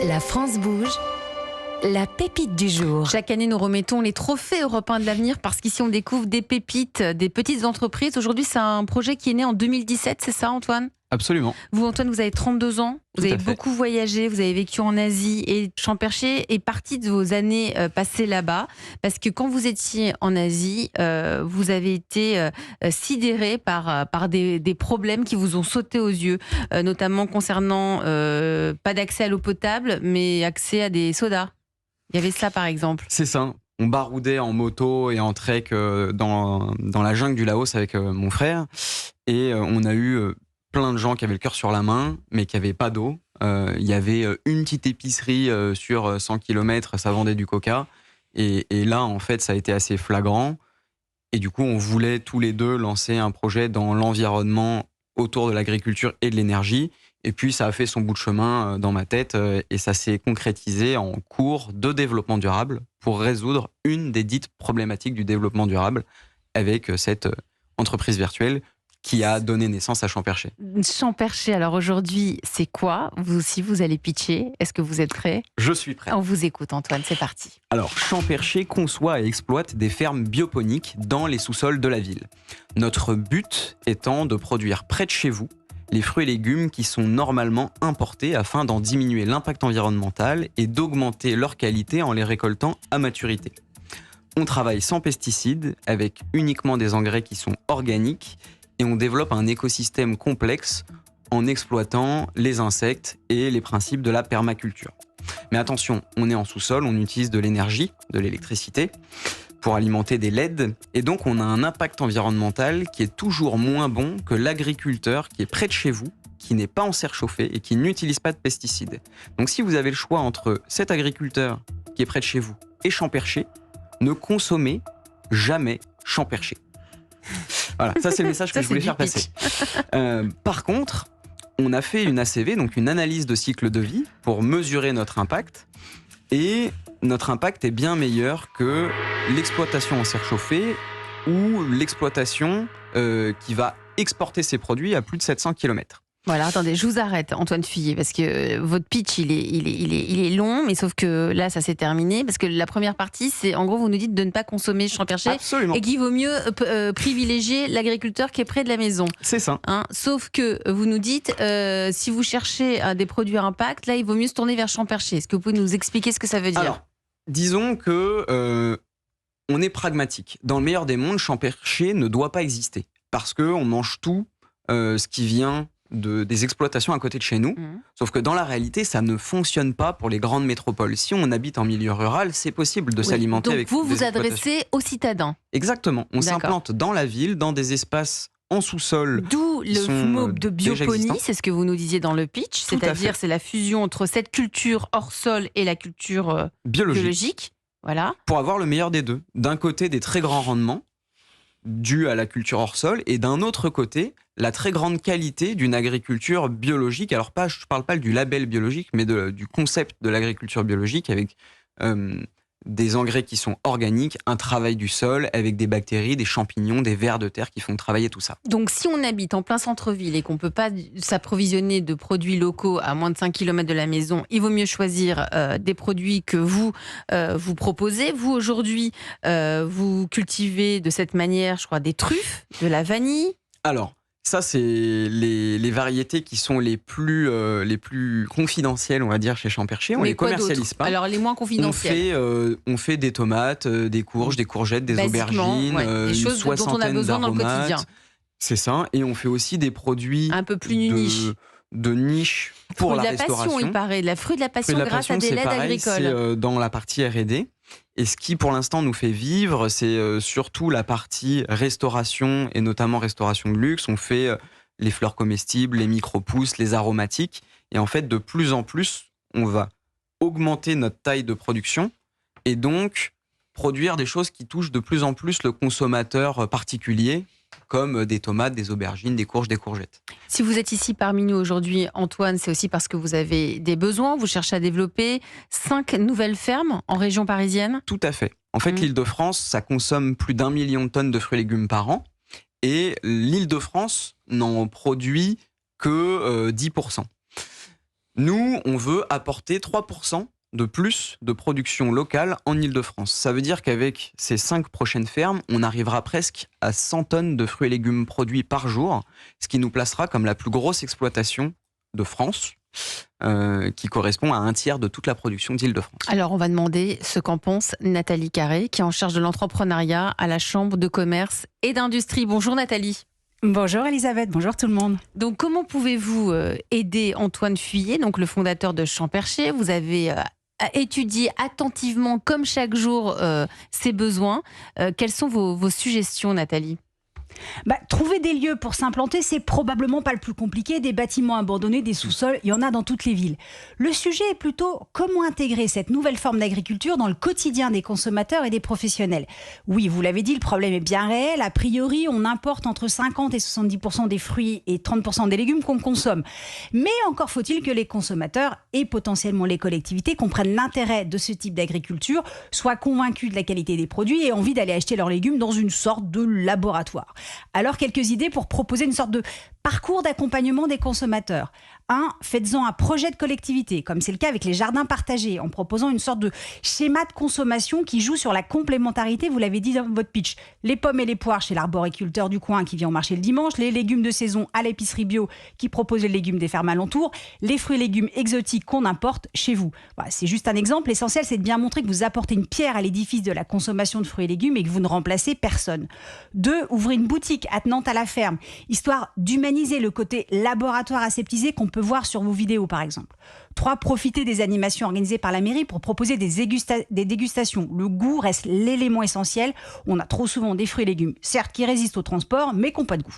La France bouge, la pépite du jour. Chaque année, nous remettons les trophées européens de l'avenir parce qu'ici, on découvre des pépites, des petites entreprises. Aujourd'hui, c'est un projet qui est né en 2017, c'est ça, Antoine ? Absolument. Vous, Antoine, vous avez 32 ans, vous avez Tout à fait. beaucoup voyagé, vous avez vécu en Asie et Champercher est partie de vos années passées là-bas parce que quand vous étiez en Asie, vous avez été sidéré par des problèmes qui vous ont sauté aux yeux, notamment concernant pas d'accès à l'eau potable, mais accès à des sodas. Il y avait ça, par exemple. C'est ça. On baroudait en moto et en trek dans la jungle du Laos avec mon frère. Et on a eu plein de gens qui avaient le cœur sur la main, mais qui n'avaient pas d'eau. Il y avait une petite épicerie sur 100 km, ça vendait du coca. Et là, en fait, ça a été assez flagrant. Et du coup, on voulait tous les deux lancer un projet dans l'environnement autour de l'agriculture et de l'énergie. Et puis, ça a fait son bout de chemin dans ma tête et ça s'est concrétisé en cours de développement durable pour résoudre une des dites problématiques du développement durable avec cette entreprise virtuelle qui a donné naissance à Champercher. Champercher, alors aujourd'hui, c'est quoi ? Vous aussi, vous allez pitcher. Est-ce que vous êtes prêts ? Je suis prêt. On vous écoute, Antoine, c'est parti. Alors, Champercher conçoit et exploite des fermes bioponiques dans les sous-sols de la ville. Notre but étant de produire près de chez vous les fruits et légumes qui sont normalement importés afin d'en diminuer l'impact environnemental et d'augmenter leur qualité en les récoltant à maturité. On travaille sans pesticides, avec uniquement des engrais qui sont organiques, et on développe un écosystème complexe en exploitant les insectes et les principes de la permaculture. Mais attention, on est en sous-sol, on utilise de l'énergie, de l'électricité, pour alimenter des LED, et donc on a un impact environnemental qui est toujours moins bon que l'agriculteur qui est près de chez vous, qui n'est pas en serre chauffée et qui n'utilise pas de pesticides. Donc si vous avez le choix entre cet agriculteur qui est près de chez vous et Champercher, ne consommez jamais Champercher. Voilà, ça c'est le message que je voulais faire passer. Par contre, on a fait une ACV, donc une analyse de cycle de vie, pour mesurer notre impact, et notre impact est bien meilleur que l'exploitation en serre chauffée ou l'exploitation qui va exporter ses produits à plus de 700 km. Voilà, attendez, je vous arrête, Antoine Fuyé, parce que votre pitch, il est long, mais sauf que là, ça s'est terminé, parce que la première partie, c'est, en gros, vous nous dites de ne pas consommer Champercher, Absolument. et qu'il vaut mieux privilégier l'agriculteur qui est près de la maison. C'est ça. Hein, sauf que vous nous dites, si vous cherchez des produits à impact, là, il vaut mieux se tourner vers Champercher. Est-ce que vous pouvez nous expliquer ce que ça veut dire ? Alors, disons que on est pragmatique. Dans le meilleur des mondes, Champercher ne doit pas exister, parce qu'on mange tout ce qui vient des exploitations à côté de chez nous. Sauf que dans la réalité, ça ne fonctionne pas pour les grandes métropoles. Si on habite en milieu rural, c'est possible de s'alimenter avec des Donc vous exploitations. adressez aux citadins. Exactement. On D'accord. s'implante dans la ville, dans des espaces en sous-sol. D'où le sont mot de déjà bioponie, existants. c'est ce que vous nous disiez dans le pitch, Tout à c'est-à-dire fait. c'est la fusion entre cette culture hors sol et la culture biologique. Voilà. Pour avoir le meilleur des deux. D'un côté, des très grands rendements dus à la culture hors sol, et d'un autre côté, la très grande qualité d'une agriculture biologique. Alors je ne parle pas du label biologique, mais du concept de l'agriculture biologique avec des engrais qui sont organiques, un travail du sol avec des bactéries, des champignons, des vers de terre qui font travailler tout ça. Donc si on habite en plein centre-ville et qu'on ne peut pas s'approvisionner de produits locaux à moins de 5 km de la maison, il vaut mieux choisir des produits que vous proposez. Vous, aujourd'hui, vous cultivez de cette manière, je crois, des truffes, de la vanille. Alors, ça, c'est les variétés qui sont les plus confidentielles, on va dire, chez Champercher. On Mais les quoi commercialise d'autre ? pas. Alors les moins confidentielles. On fait des tomates, des courges, des courgettes, des Basiquement, aubergines, ouais, des une choses dont on a soixantaine besoin dans le d'aromates. quotidien. C'est ça. Et on fait aussi des produits Un peu plus niche. de niche pour Fruit la de la restauration. passion, il paraît. La fruit de la passion Fruit de la grâce à passion, des c'est LED pareil, agricoles. c'est dans la partie R&D. Et ce qui, pour l'instant, nous fait vivre, c'est surtout la partie restauration, et notamment restauration de luxe. On fait les fleurs comestibles, les micro-pousses, les aromatiques. Et en fait, de plus en plus, on va augmenter notre taille de production et donc produire des choses qui touchent de plus en plus le consommateur particulier, comme des tomates, des aubergines, des courges, des courgettes. Si vous êtes ici parmi nous aujourd'hui, Antoine, c'est aussi parce que vous avez des besoins, vous cherchez à développer 5 nouvelles fermes en région parisienne. Tout à fait. En fait, l'Île-de-France, ça consomme plus d'1 million de tonnes de fruits et légumes par an. Et l'Île-de-France n'en produit que 10%. Nous, on veut apporter 3% de plus de production locale en Île-de-France. Ça veut dire qu'avec ces 5 prochaines fermes, on arrivera presque à 100 tonnes de fruits et légumes produits par jour, ce qui nous placera comme la plus grosse exploitation de France, qui correspond à un tiers de toute la production d'Île-de-France. Alors, on va demander ce qu'en pense Nathalie Carré, qui est en charge de l'entrepreneuriat à la Chambre de commerce et d'industrie. Bonjour Nathalie. Bonjour Elisabeth, bonjour tout le monde. Donc, comment pouvez-vous aider Antoine Fuyé, donc le fondateur de Champercher? Vous avez étudié attentivement, comme chaque jour, ses besoins. Quelles sont vos suggestions, Nathalie? Trouver des lieux pour s'implanter, c'est probablement pas le plus compliqué. Des bâtiments abandonnés, des sous-sols, il y en a dans toutes les villes. Le sujet est plutôt comment intégrer cette nouvelle forme d'agriculture dans le quotidien des consommateurs et des professionnels. Oui, vous l'avez dit, le problème est bien réel. A priori, on importe entre 50 et 70% des fruits et 30% des légumes qu'on consomme. Mais encore faut-il que les consommateurs et potentiellement les collectivités comprennent l'intérêt de ce type d'agriculture, soient convaincus de la qualité des produits et aient envie d'aller acheter leurs légumes dans une sorte de laboratoire. Alors, quelques idées pour proposer une sorte de parcours d'accompagnement des consommateurs. 1. Faites-en un projet de collectivité, comme c'est le cas avec les jardins partagés, en proposant une sorte de schéma de consommation qui joue sur la complémentarité, vous l'avez dit dans votre pitch. Les pommes et les poires chez l'arboriculteur du coin qui vient au marché le dimanche, les légumes de saison à l'épicerie bio qui propose les légumes des fermes alentours, les fruits et légumes exotiques qu'on importe chez vous. Voilà, c'est juste un exemple. L'essentiel, c'est de bien montrer que vous apportez une pierre à l'édifice de la consommation de fruits et légumes et que vous ne remplacez personne. 2. Ouvrez une boutique attenante à la ferme, histoire d'humaniser le côté laboratoire aseptisé qu'on peut voir sur vos vidéos par exemple. 3. Profitez des animations organisées par la mairie pour proposer des dégustations. Le goût reste l'élément essentiel. On a trop souvent des fruits et légumes, certes qui résistent au transport, mais qui n'ont pas de goût.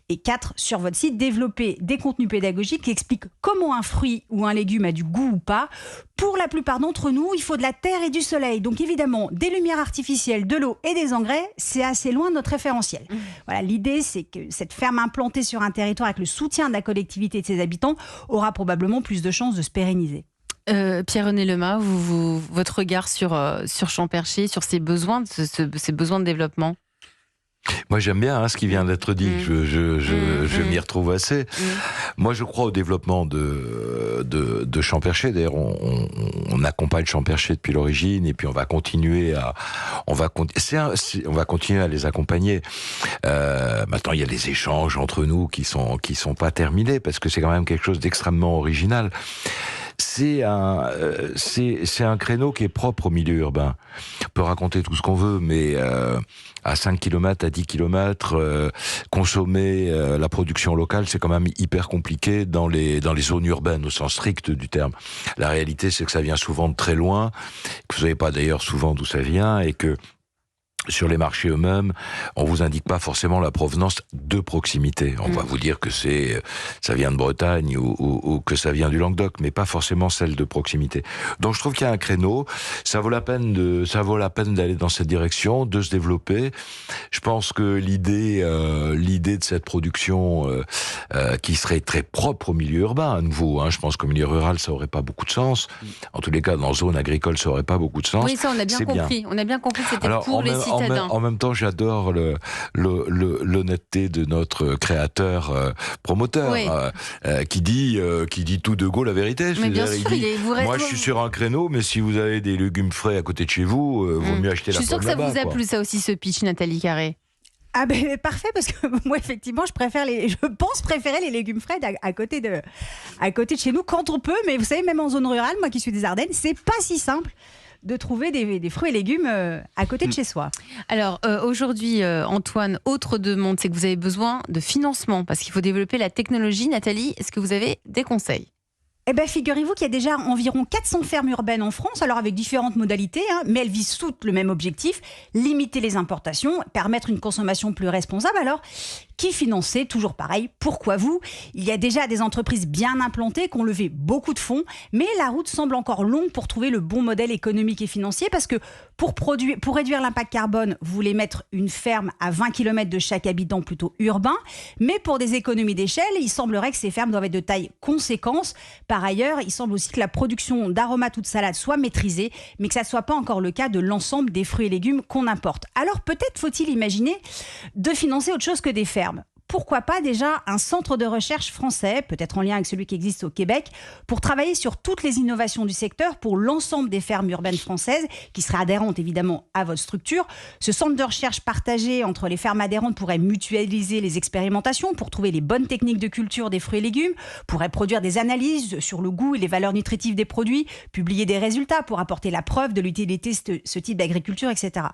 Et 4. Sur votre site, développez des contenus pédagogiques qui expliquent comment un fruit ou un légume a du goût ou pas. Pour la plupart d'entre nous, il faut de la terre et du soleil. Donc évidemment, des lumières artificielles, de l'eau et des engrais, c'est assez loin de notre référentiel. Voilà, l'idée, c'est que cette ferme implantée sur un territoire avec le soutien de la collectivité et de ses habitants aura probablement plus de chances de se pérenniser. Pierre-René Lemas, votre regard sur Champercher, sur ses besoins, ses besoins de développement? Moi, j'aime bien ce qui vient d'être dit. Je m'y retrouve assez. Moi, je crois au développement de Champercher. D'ailleurs, on accompagne Champercher depuis l'origine, et puis on va continuer à les accompagner. Maintenant, il y a des échanges entre nous qui sont pas terminés, parce que c'est quand même quelque chose d'extrêmement original. C'est un créneau qui est propre au milieu urbain. On peut raconter tout ce qu'on veut, mais à 5 km, à 10 km, consommer la production locale, c'est quand même hyper compliqué dans les zones urbaines, au sens strict du terme. La réalité, c'est que ça vient souvent de très loin, que vous savez pas d'ailleurs souvent d'où ça vient, et que sur les marchés eux-mêmes, on vous indique pas forcément la provenance de proximité. On va vous dire que ça vient de Bretagne ou que ça vient du Languedoc, mais pas forcément celle de proximité. Donc je trouve qu'il y a un créneau. Ça vaut la peine d'aller dans cette direction, de se développer. Je pense que l'idée de cette production qui serait très propre au milieu urbain, à nouveau, je pense qu'au milieu rural, ça aurait pas beaucoup de sens. En tous les cas, dans zone agricole, ça aurait pas beaucoup de sens. Oui, ça on a bien compris. On a bien compris que c'était pour les citadins. En même temps, j'adore l'honnêteté de notre créateur, promoteur, qui dit tout de go la vérité. Mais bien sûr, moi, je suis sur un créneau, mais si vous avez des légumes frais à côté de chez vous, vaut mieux acheter la pomme là-bas. Je suis sûre que ça vous a plu, ça aussi, ce pitch, Nathalie Carré. Ah parfait, parce que moi effectivement je pense préférer les légumes frais à côté de chez nous quand on peut, mais vous savez, même en zone rurale, moi qui suis des Ardennes, c'est pas si simple de trouver des fruits et légumes à côté de chez soi. Alors aujourd'hui, Antoine, autre demande, c'est que vous avez besoin de financement parce qu'il faut développer la technologie. Nathalie, est-ce que vous avez des conseils ? Figurez-vous qu'il y a déjà environ 400 fermes urbaines en France, alors avec différentes modalités, mais elles visent toutes le même objectif, limiter les importations, permettre une consommation plus responsable. Alors, qui financer ? Toujours pareil, pourquoi vous ? Il y a déjà des entreprises bien implantées qui ont levé beaucoup de fonds, mais la route semble encore longue pour trouver le bon modèle économique et financier, parce que pour réduire l'impact carbone, vous voulez mettre une ferme à 20 km de chaque habitant, plutôt urbain, mais pour des économies d'échelle, il semblerait que ces fermes doivent être de taille conséquente. Par ailleurs, il semble aussi que la production d'aromates ou de salades soit maîtrisée, mais que ça ne soit pas encore le cas de l'ensemble des fruits et légumes qu'on importe. Alors peut-être faut-il imaginer de financer autre chose que des fermes. pourquoi pas déjà un centre de recherche français, peut-être en lien avec celui qui existe au Québec, pour travailler sur toutes les innovations du secteur pour l'ensemble des fermes urbaines françaises, qui seraient adhérentes évidemment à votre structure. Ce centre de recherche partagé entre les fermes adhérentes pourrait mutualiser les expérimentations pour trouver les bonnes techniques de culture des fruits et légumes, pourrait produire des analyses sur le goût et les valeurs nutritives des produits, publier des résultats pour apporter la preuve de l'utilité de ce type d'agriculture, etc.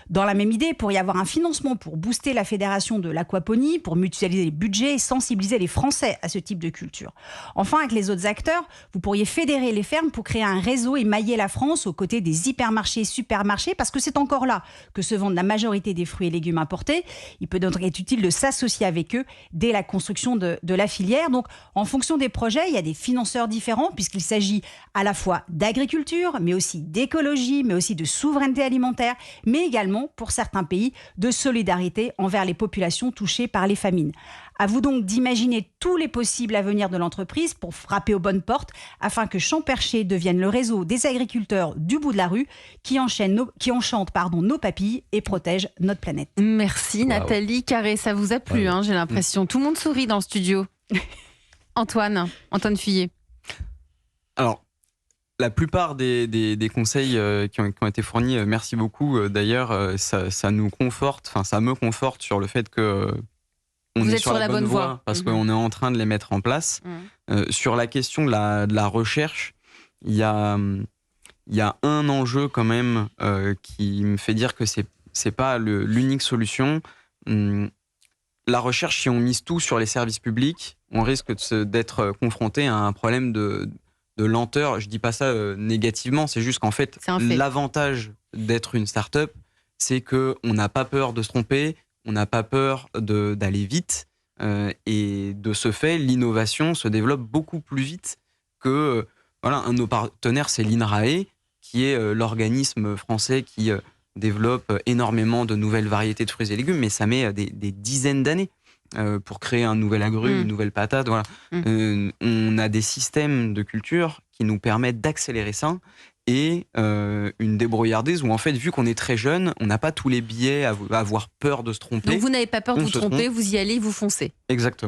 Dans la même idée, il pourrait y avoir un financement pour booster la fédération de l'aquaponie, pour mutualiser les budgets et sensibiliser les Français à ce type de culture. Enfin, avec les autres acteurs, vous pourriez fédérer les fermes pour créer un réseau et mailler la France aux côtés des hypermarchés et supermarchés, parce que c'est encore là que se vendent la majorité des fruits et légumes importés. Il peut donc être utile de s'associer avec eux dès la construction de la filière. Donc, en fonction des projets, il y a des financeurs différents, puisqu'il s'agit à la fois d'agriculture, mais aussi d'écologie, mais aussi de souveraineté alimentaire, mais également, pour certains pays, de solidarité envers les populations touchées par les famines. À vous donc d'imaginer tous les possibles avenirs de l'entreprise pour frapper aux bonnes portes afin que Champercher devienne le réseau des agriculteurs du bout de la rue qui enchantent nos papilles et protègent notre planète. Merci Nathalie Carré, ça vous a plu, j'ai l'impression. Tout le monde sourit dans le studio. Antoine Fuyé. Alors, la plupart des conseils qui ont été fournis, merci beaucoup. D'ailleurs, ça nous conforte, ça me conforte sur le fait que on est sur la bonne voie parce qu'on est en train de les mettre en place. Sur la question de la recherche, il y a un enjeu quand même qui me fait dire que c'est pas l'unique solution. La recherche, si on mise tout sur les services publics, on risque d'être confronté à un problème de lenteur. Je dis pas ça négativement, c'est juste qu'en fait, l'avantage d'être une start-up, c'est qu'on n'a pas peur de se tromper, on n'a pas peur d'aller vite, et de ce fait, l'innovation se développe beaucoup plus vite que... un de nos partenaires, c'est l'INRAE, qui est l'organisme français qui développe énormément de nouvelles variétés de fruits et légumes, mais ça met des dizaines d'années pour créer un nouvel agrume, une nouvelle patate. Voilà. On a des systèmes de culture qui nous permettent d'accélérer ça, et une débrouillardise où en fait, vu qu'on est très jeune, on n'a pas tous les biais à avoir peur de se tromper. Donc vous n'avez pas peur de vous tromper, vous y allez, vous foncez. Exactement.